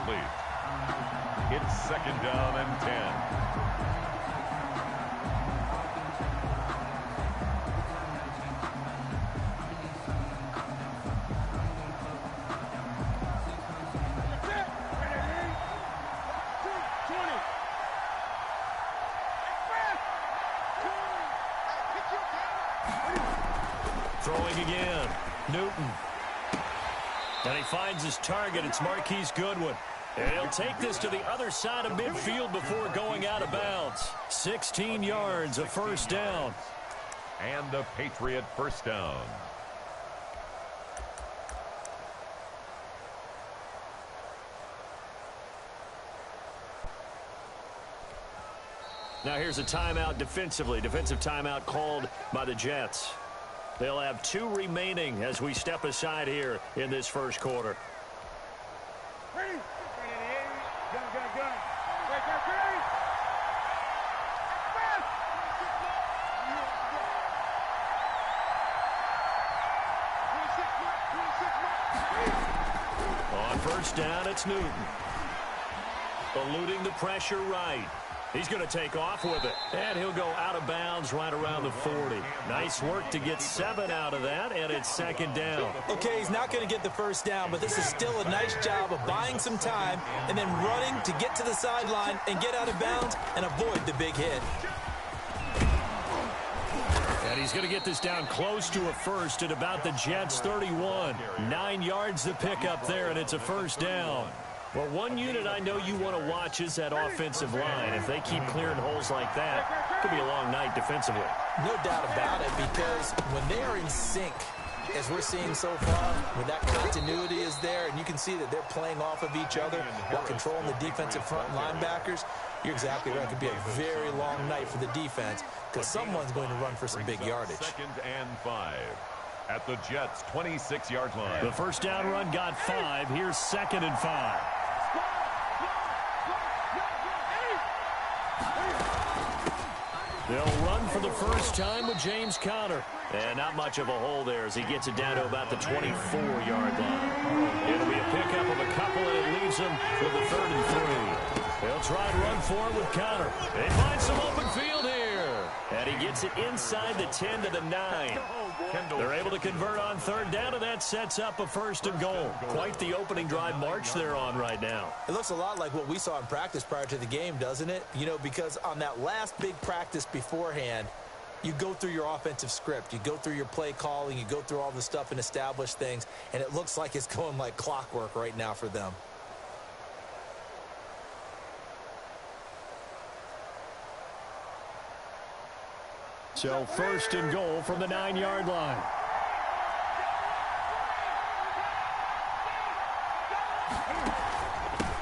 incomplete. It's second down and 10. Throwing again. Newton. And he finds his target. It's Marquise Goodwin. And he'll take this to the other side of midfield before going out of bounds. 16 yards, a first down. And a Patriot first down. Now here's a timeout defensively. Defensive timeout called by the Jets. They'll have 2 remaining as we step aside here in this first quarter. On first down, it's Newton. Eluding the pressure right. He's going to take off with it. And he'll go out of bounds right around the 40. Nice work to get 7 out of that, and it's second down. Okay, he's not going to get the first down, but this is still a nice job of buying some time and then running to get to the sideline and get out of bounds and avoid the big hit. And he's going to get this down close to a first at about the Jets' 31. 9 yards to pick up there, and it's a first down. Well, one unit I know you want to watch is that offensive line. If they keep clearing holes like that, it could be a long night defensively. No doubt about it, because when they are in sync, as we're seeing so far, when that continuity is there, and you can see that they're playing off of each other while controlling the defensive front linebackers, you're exactly right. It could be a very long night for the defense because someone's going to run for some big yardage. Second and 5 at the Jets' 26-yard line. The first down run got 5. Here's second and 5. They'll run for the first time with James Conner. And not much of a hole there as he gets it down to about the 24-yard line. It'll be a pickup of a couple, and it leaves him with a 3rd and 3. They'll try and run for it with Conner. They find some open field here. And he gets it inside the 10 to the 9. They're able to convert on 3rd down, and that sets up a 1st and goal. Quite the opening drive march they're on right now. It looks a lot like what we saw in practice prior to the game, doesn't it? You know, because on that last big practice beforehand, you go through your offensive script. You go through your play calling. You go through all the stuff and establish things, and it looks like it's going like clockwork right now for them. So 1st and goal from the 9-yard line.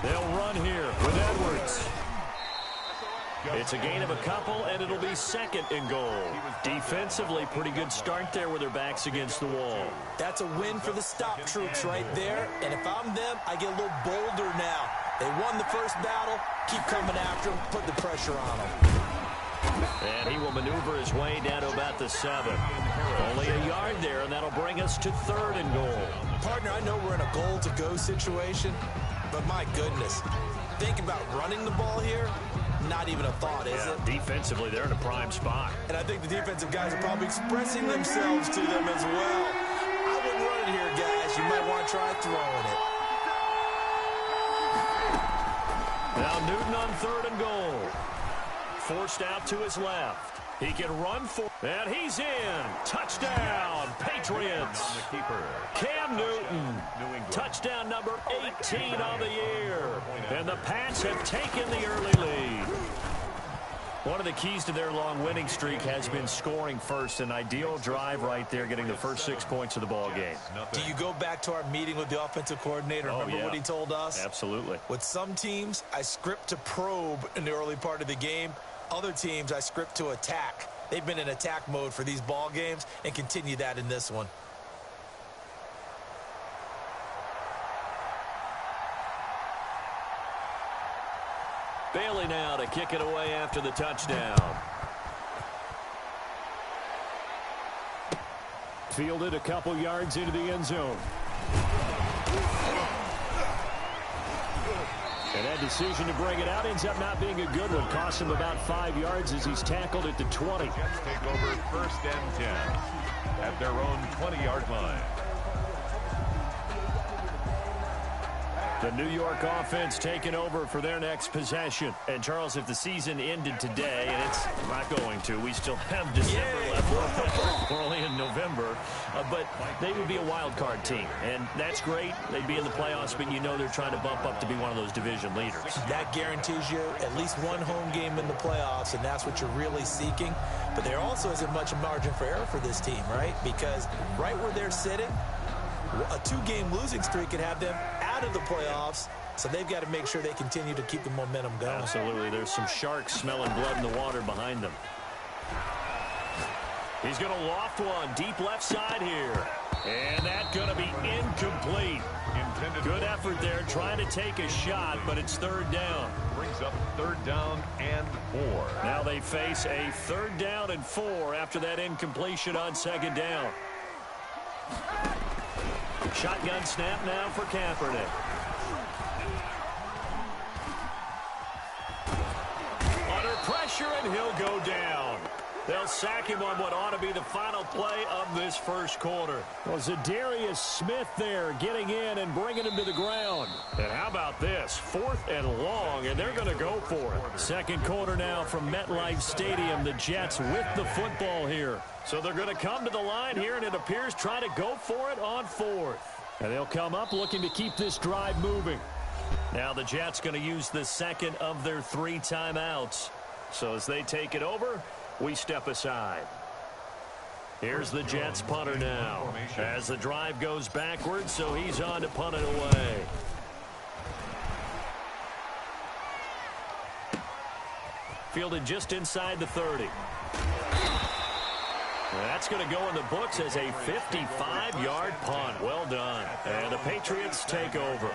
They'll run here with Edwards. It's a gain of a couple, and it'll be 2nd and goal. Defensively, pretty good start there with their backs against the wall. That's a win for the stop troops right there, and if I'm them, I get a little bolder now. They won the first battle, keep coming after them, put the pressure on them. And he will maneuver his way down to about the 7. Only a yard there, and that'll bring us to 3rd and goal. Partner, I know we're in a goal-to-go situation, but my goodness, think about running the ball here. Not even a thought, is it? Defensively, they're in a prime spot. And I think the defensive guys are probably expressing themselves to them as well. I wouldn't run it here, guys. You might want to try throwing it. Now Newton on 3rd and goal. Forced out to his left. He can run for, and he's in. Touchdown, Patriots. Cam Newton, touchdown number 18 on the year. And the Pats have taken the early lead. One of the keys to their long winning streak has been scoring first. An ideal drive right there, getting the first 6 points of the ball game. Do you go back to our meeting with the offensive coordinator? Remember what he told us? Absolutely. With some teams, I script to probe in the early part of the game. Other teams, I script to attack. They've been in attack mode for these ball games and continue that in this one. Bailey now to kick it away after the touchdown. Fielded a couple yards into the end zone. And that decision to bring it out ends up not being a good one. Cost him about 5 yards as he's tackled at the 20. Jets take over 1st and 10 at their own 20-yard line. The New York offense taking over for their next possession. And, Charles, if the season ended today, and it's not going to, we still have December left. We're only in November. But they would be a wild card team. And that's great. They'd be in the playoffs, but you know they're trying to bump up to be one of those division leaders. That guarantees you at least one home game in the playoffs, and that's what you're really seeking. But there also isn't much margin for error for this team, right? Because right where they're sitting, a 2-game losing streak could have them out of the playoffs, so they've got to make sure they continue to keep the momentum going. Absolutely. There's some sharks smelling blood in the water behind them. He's going to loft one deep left side here. And that's going to be incomplete. Good effort there trying to take a shot, but it's 3rd down. Brings up 3rd down and 4. Now they face a 3rd down and 4 after that incompletion on 2nd down. Shotgun snap now for Kaepernick. Under pressure, and he'll go down. They'll sack him on what ought to be the final play of this 1st quarter. Well, Zadarius Smith there getting in and bringing him to the ground. And how about this? 4th and long, and they're going to go for it. 2nd quarter now from MetLife Stadium. The Jets with the football here. So they're going to come to the line here, and it appears try to go for it on 4th. And they'll come up looking to keep this drive moving. Now the Jets going to use the 2nd of their 3 timeouts. So as they take it over, we step aside. Here's the Jets punter now. As the drive goes backwards, so he's on to punt it away. Fielded just inside the 30. That's going to go in the books as a 55-yard punt. Well done. And the Patriots take over.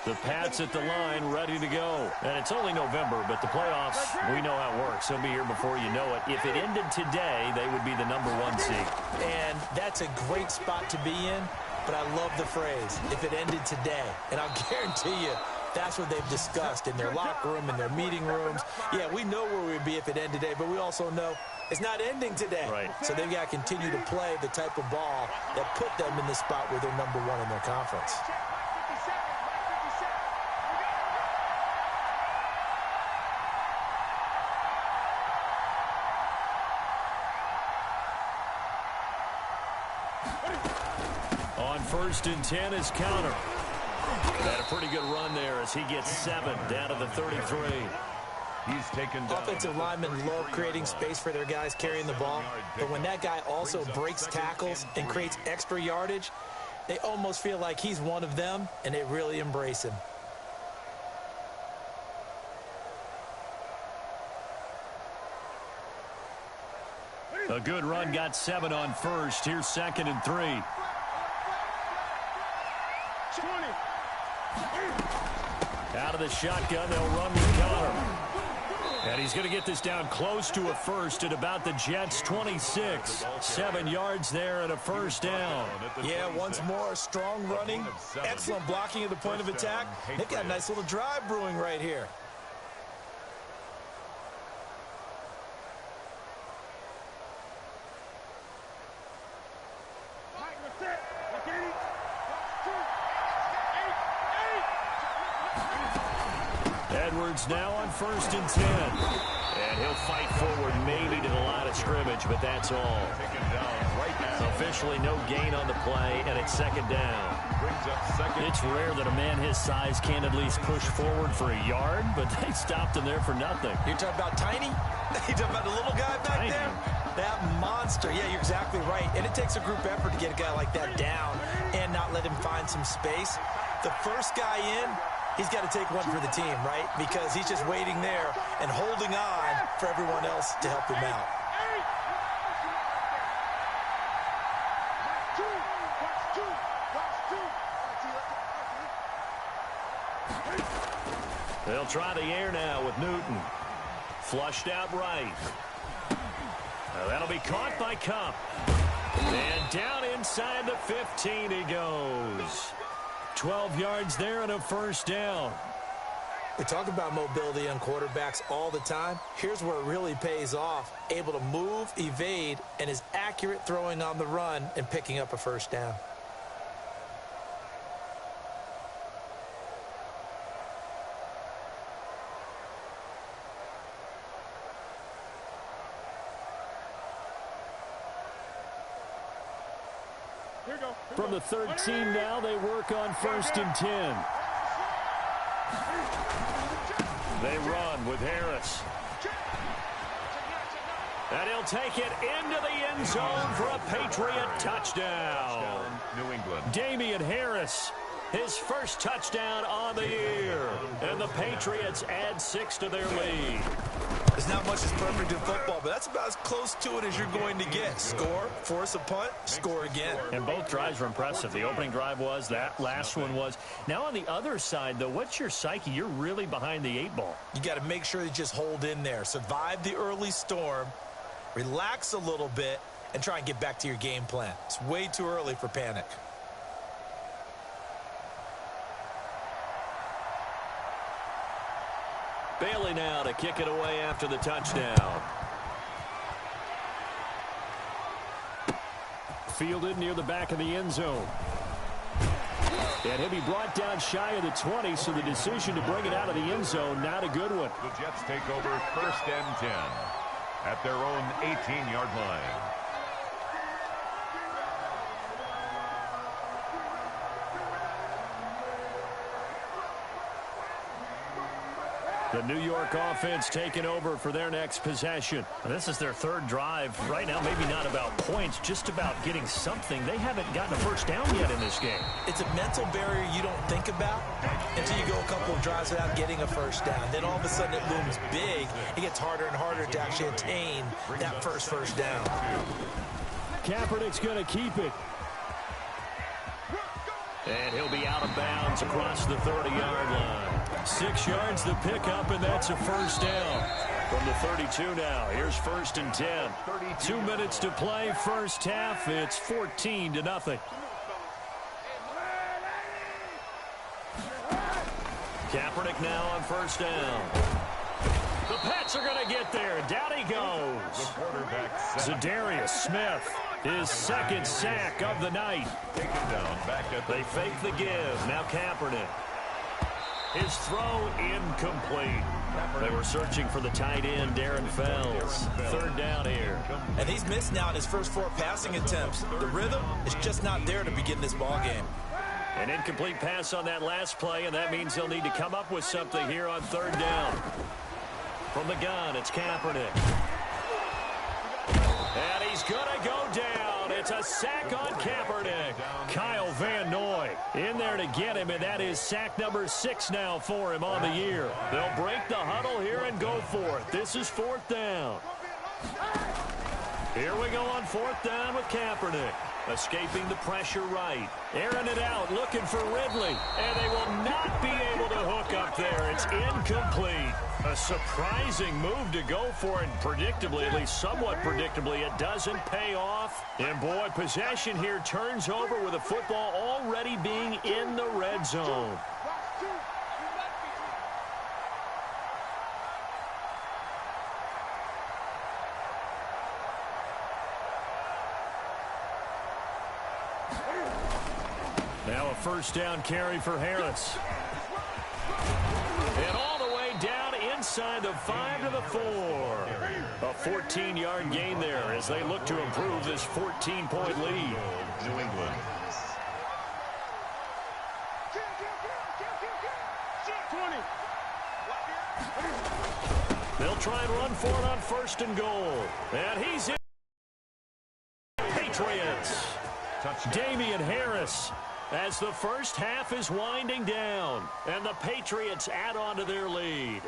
The Pats at the line ready to go. And it's only November, but the playoffs, we know how it works. They'll be here before you know it. If it ended today, they would be the #1 seed. And that's a great spot to be in, but I love the phrase, if it ended today. And I'll guarantee you, that's what they've discussed in their locker room, in their meeting rooms. Yeah, we know where we'd be if it ended today, but we also know it's not ending today. Right. So they've got to continue to play the type of ball that put them in the spot where they're #1 in their conference. On 1st and 10 is Counter. Had a pretty good run there as he gets 7 down to the 33. He's taken down. Offensive linemen love creating space for their guys carrying the ball, but when that guy also breaks tackles and creates extra yardage, they almost feel like he's one of them, and they really embrace him. A good run, got 7 on 1st. Here's 2nd and 3. Out of the shotgun, they'll run with Connor. And he's going to get this down close to a 1st at about the Jets' 26. 7 yards there and a 1st down. Yeah, once more, strong running, excellent blocking at the point of attack. They've got a nice little drive brewing right here. Edwards now on 1st and 10. And he'll fight forward maybe to the line of scrimmage, but that's all. Officially no gain on the play, and it's 2nd down. It's rare that a man his size can at least push forward for a yard, but they stopped him there for nothing. You're talking about Tiny? You're talking about the little guy back there? That monster. Yeah, you're exactly right. And it takes a group effort to get a guy like that down and not let him find some space. The first guy in, he's got to take one for the team, right? Because he's just waiting there and holding on for everyone else to help him out. They'll try the air now with Newton. Flushed out right. Now that'll be caught by Cup. And down inside the 15 he goes. 12 yards there and a first down. We talk about mobility on quarterbacks all the time. Here's where it really pays off. Able to move, evade, and is accurate throwing on the run and picking up a first down. From the 13 now, they work on 1st and 10. They run with Harris. And he'll take it into the end zone for a Patriot touchdown. New England. Damian Harris, his first touchdown on the year. And the Patriots add 6 to their lead. There's not much that's perfect in football, but that's about as close to it as you're going to get. Score, force a punt, score again. And both drives were impressive. The opening drive was, that last one was. Now on the other side, though, what's your psyche? You're really behind the 8 ball. You got to make sure you just hold in there. Survive the early storm, relax a little bit, and try and get back to your game plan. It's way too early for panic. Bailey now to kick it away after the touchdown. Fielded near the back of the end zone. And he'll be brought down shy of the 20, so the decision to bring it out of the end zone, not a good one. The Jets take over 1st and 10 at their own 18-yard line. The New York offense taking over for their next possession. This is their 3rd drive. Right now, maybe not about points, just about getting something. They haven't gotten a first down yet in this game. It's a mental barrier you don't think about until you go a couple of drives without getting a first down. Then all of a sudden it looms big. It gets harder and harder to actually attain that first down. Kaepernick's going to keep it. And he'll be out of bounds across the 30-yard line. 6 yards the pickup, and that's a first down. From the 32 now, here's 1st and 10. 2 minutes to play, first half. It's 14-0. Kaepernick now on first down. The Pats are going to get there. Down he goes. Zadarius Smith, his 2nd sack of the night. They fake the give. Now Kaepernick. His throw incomplete. They were searching for the tight end, Darren Fells. 3rd down here. And he's missed now in his first 4 passing attempts. The rhythm is just not there to begin this ball game. An incomplete pass on that last play, and that means they'll need to come up with something here on 3rd down. From the gun, it's Kaepernick. And he's going to go down. It's a sack on Kaepernick. Kyle Van Noy in there to get him, and that is sack number 6 now for him on the year. They'll break the huddle here and go for it. This is 4th down. Here we go on 4th down with Kaepernick. Escaping the pressure right. Airing it out, looking for Ridley. And they will not be able to hook up there. It's incomplete. A surprising move to go for it. Predictably, at least somewhat predictably, it doesn't pay off. And boy, possession here turns over with the football already being in the red zone. Now a first down carry for Harris. And all the way down inside the 5 to the 4. A 14-yard gain there as they look to improve this 14-point lead. New England. They'll try and run for it on 1st and goal. And he's in. Patriots. Damian Harris, as the first half is winding down, and the Patriots add on to their lead.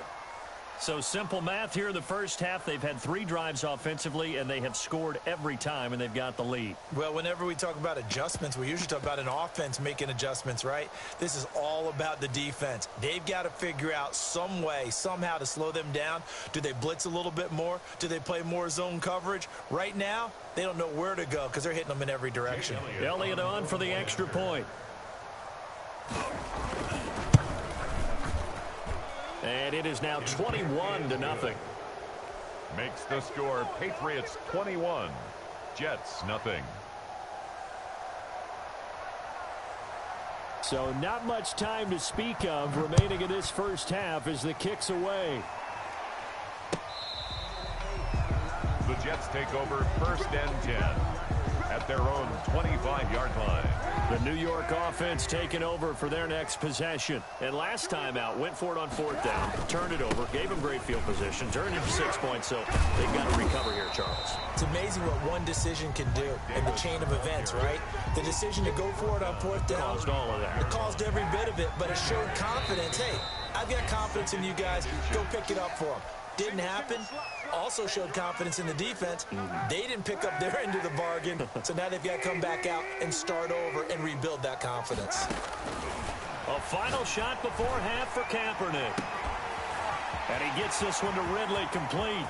So simple math here in the first half. They've had 3 drives offensively, and they have scored every time, and they've got the lead. Well, whenever we talk about adjustments, we usually talk about an offense making adjustments, right? This is all about the defense. They've got to figure out some way, somehow to slow them down. Do they blitz a little bit more? Do they play more zone coverage? Right now, they don't know where to go because they're hitting them in every direction. Elliott on for the extra point. And it is now 21-0. Makes the score Patriots 21, Jets nothing. So not much time to speak of remaining in this first half as the kick's away. The Jets take over 1st and 10 at their own 25-yard line. The New York offense taking over for their next possession. And last time out, went for it on 4th down, turned it over, gave them great field position, turned it to 6 points, so they've got to recover here, Charles. It's amazing what one decision can do in the chain of events, right? The decision to go for it on 4th down Caused all of that. It caused every bit of it, but it showed confidence. Hey, I've got confidence in you guys. Go pick it up for them. Didn't happen. Also showed confidence in the defense. They didn't pick up their end of the bargain, so now they've got to come back out and start over and rebuild that confidence. A final shot before half for Kaepernick. And he gets this one to Ridley complete.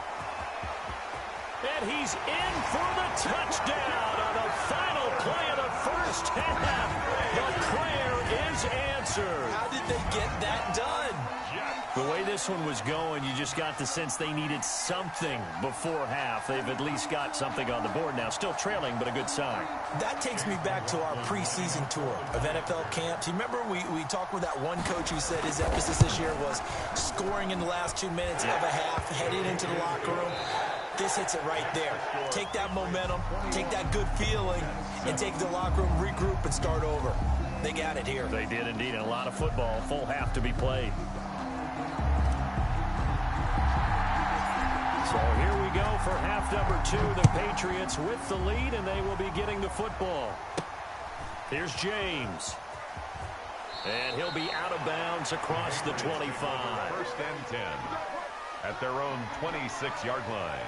And he's in for the touchdown on the final play of the first half. The prayer is answered. How did they get that done? The way this one was going, you just got the sense they needed something before half. They've at least got something on the board now. Still trailing, but a good sign. That takes me back to our preseason tour of NFL camps. You remember we talked with that one coach who said his emphasis this year was scoring in the last 2 minutes of a half, heading into the locker room. This hits it right there. Take that momentum, take that good feeling, and take the locker room, regroup, and start over. They got it here. They did indeed, and a lot of football. Full half to be played. So here we go for half number 2. The Patriots with the lead, and they will be getting the football. Here's James. And he'll be out of bounds across the 25. 1st and 10 at their own 26-yard line.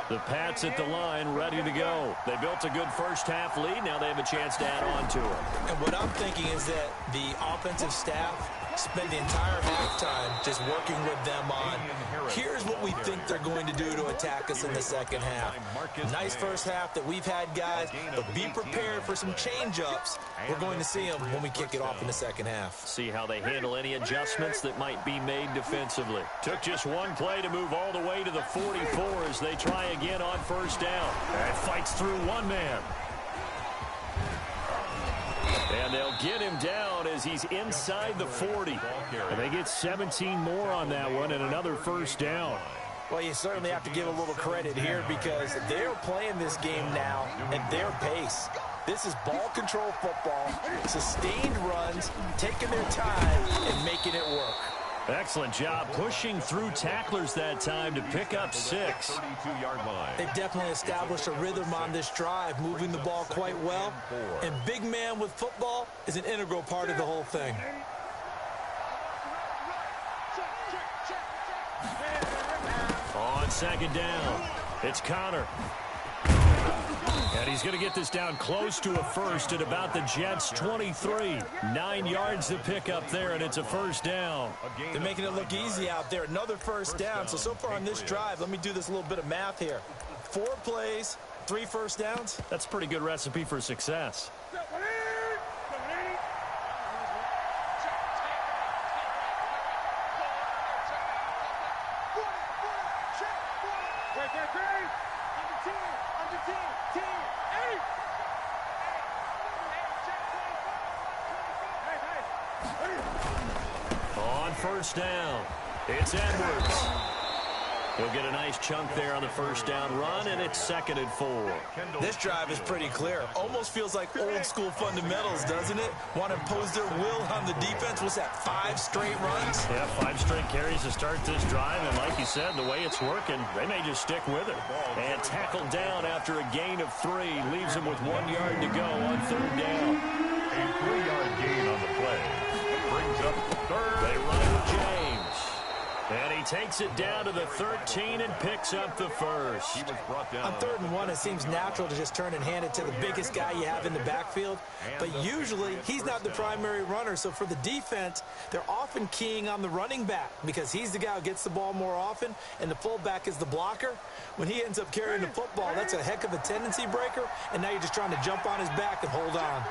The Pats at the line, ready to go. They built a good first half lead. Now they have a chance to add on to it. And what I'm thinking is that the offensive staff spend the entire halftime just working with them on, here's what we think they're going to do to attack us in the second half. Nice first half that we've had, guys, but be prepared for some change-ups. We're going to see them when we kick it off in the second half. See how they handle any adjustments that might be made defensively. Took just one play to move all the way to the 44 as they try again on 1st down. And fights through one man. And they'll get him down as he's inside the 40. And they get 17 more on that one and another 1st down. Well, you certainly have to give a little credit here because they're playing this game now at their pace. This is ball control football, sustained runs, taking their time and making it work. Excellent job pushing through tacklers that time to pick up 6. 32-yard line. They've definitely established a rhythm on this drive, moving the ball quite well. And big man with football is an integral part of the whole thing. On 2nd down, it's Connor. And he's going to get this down close to a first at about the Jets' 23. 9 yards to pick up there, and it's a 1st down. They're making it look easy out there. Another 1st down. So far on this drive, let me do this little bit of math here. 4 plays, 3 1st downs. That's a pretty good recipe for success. On 1st down, it's Edwards. He'll get a nice chunk there on the 1st down run, and it's 2nd and 4. This drive is pretty clear. Almost feels like old school fundamentals, doesn't it? Want to impose their will on the defense. What's that, 5 straight runs? Yeah, 5 straight carries to start this drive, and like you said, the way it's working, they may just stick with it. And tackled down after a gain of 3, leaves him with 1 yard to go on 3rd down. A 3-yard gain on the play. Brings up 3rd. They run with James. And he takes it down to the 13 and picks up the first. He was brought down. On 3rd and 1, it seems natural to just turn and hand it to the biggest guy you have in the backfield. But usually, he's not the primary runner. So for the defense, they're often keying on the running back because he's the guy who gets the ball more often, and the fullback is the blocker. When he ends up carrying the football, that's a heck of a tendency breaker, and now you're just trying to jump on his back and hold on.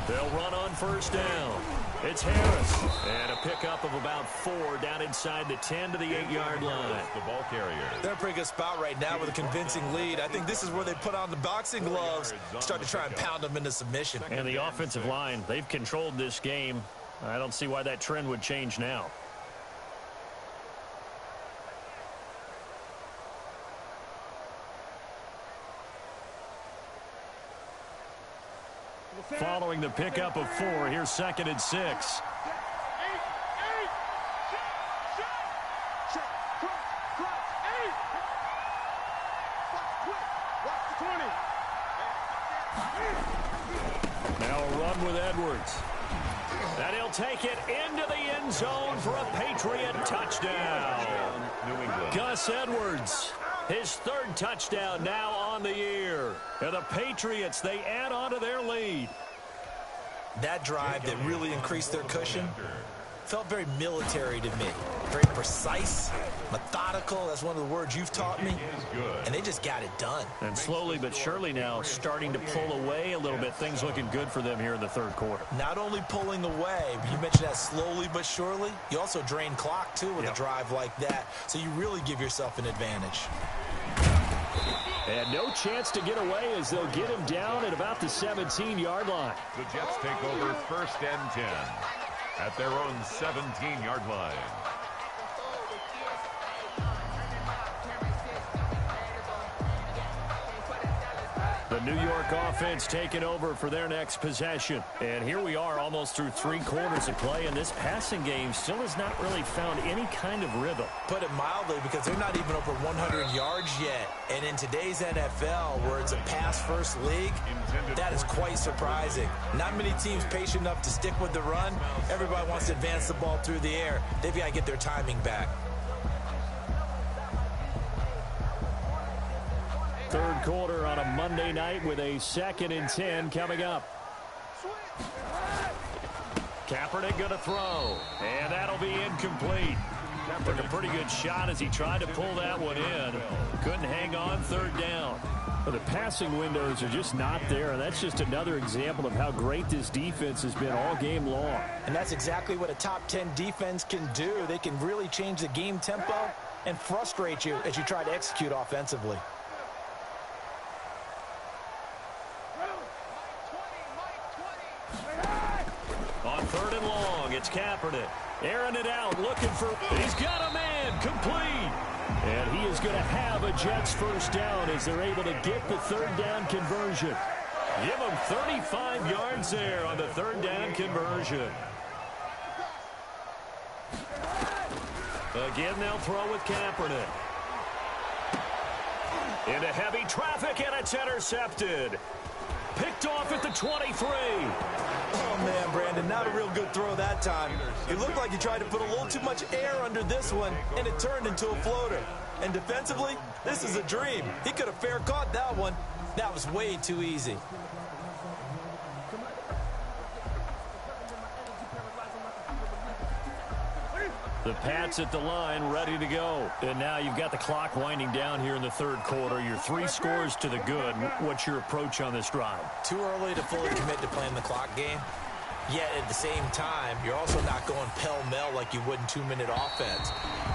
They'll run on 1st down. It's Harris. And a pickup of about 4 down inside the 10 to the 8-yard line. The ball carrier. They're in a pretty good spot right now with a convincing lead. I think this is where they put on the boxing gloves, start to try and pound them into submission. And the offensive line, they've controlled this game. I don't see why that trend would change now. Following the pickup of 4, here's 2nd and 6. Now a run with Edwards. And he'll take it into the end zone for a Patriot touchdown. New England. Gus Edwards, his 3rd touchdown now on the year. And the Patriots, they add on to their lead. That drive that really increased their cushion felt very military to me. Very precise, methodical. That's one of the words you've taught me. And they just got it done. And slowly but surely now starting to pull away a little bit. Things looking good for them here in the 3rd quarter. Not only pulling away, but you mentioned that slowly but surely. You also drain clock, too, with a drive like that. So you really give yourself an advantage. And no chance to get away as they'll get him down at about the 17-yard line. The Jets take over 1st and 10 at their own 17-yard line. The New York offense taking over for their next possession. And here we are almost through 3 quarters of play, and this passing game still has not really found any kind of rhythm. Put it mildly, because they're not even over 100 yards yet. And in today's NFL, where it's a pass-first league, that is quite surprising. Not many teams patient enough to stick with the run. Everybody wants to advance the ball through the air. They've got to get their timing back. 3rd quarter on a Monday night with a 2nd and 10 coming up. Kaepernick going to throw, and that'll be incomplete. Took a pretty good shot as he tried to pull that one in. Couldn't hang on 3rd down. But the passing windows are just not there, and that's just another example of how great this defense has been all game long. And that's exactly what a top 10 defense can do. They can really change the game tempo and frustrate you as you try to execute offensively. On 3rd and long, it's Kaepernick. Airing it out, looking for... He's got a man, complete. And he is going to have a Jets 1st down as they're able to get the 3rd down conversion. Give him 35 yards there on the 3rd down conversion. Again, they'll throw with Kaepernick. Into heavy traffic, and it's intercepted. Picked off at the 23. Oh, man, Brandon, not a real good throw that time. It looked like he tried to put a little too much air under this one, and it turned into a floater. And defensively, this is a dream. He could have fair caught that one. That was way too easy. The Pats at the line, ready to go. And now you've got the clock winding down here in the 3rd quarter. You're 3 scores to the good. What's your approach on this drive? Too early to fully commit to playing the clock game. Yet at the same time, you're also not going pell-mell like you would in 2-minute offense.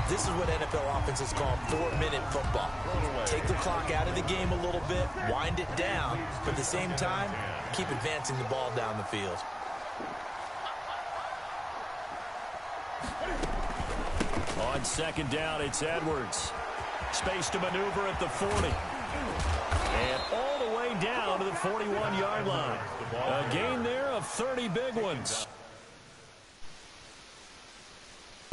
This is what NFL offenses call 4-minute football. Take the clock out of the game a little bit, wind it down, but at the same time, keep advancing the ball down the field. On 2nd down, it's Edwards. Space to maneuver at the 40. And all the way down to the 41-yard line. A gain there of 30 big ones.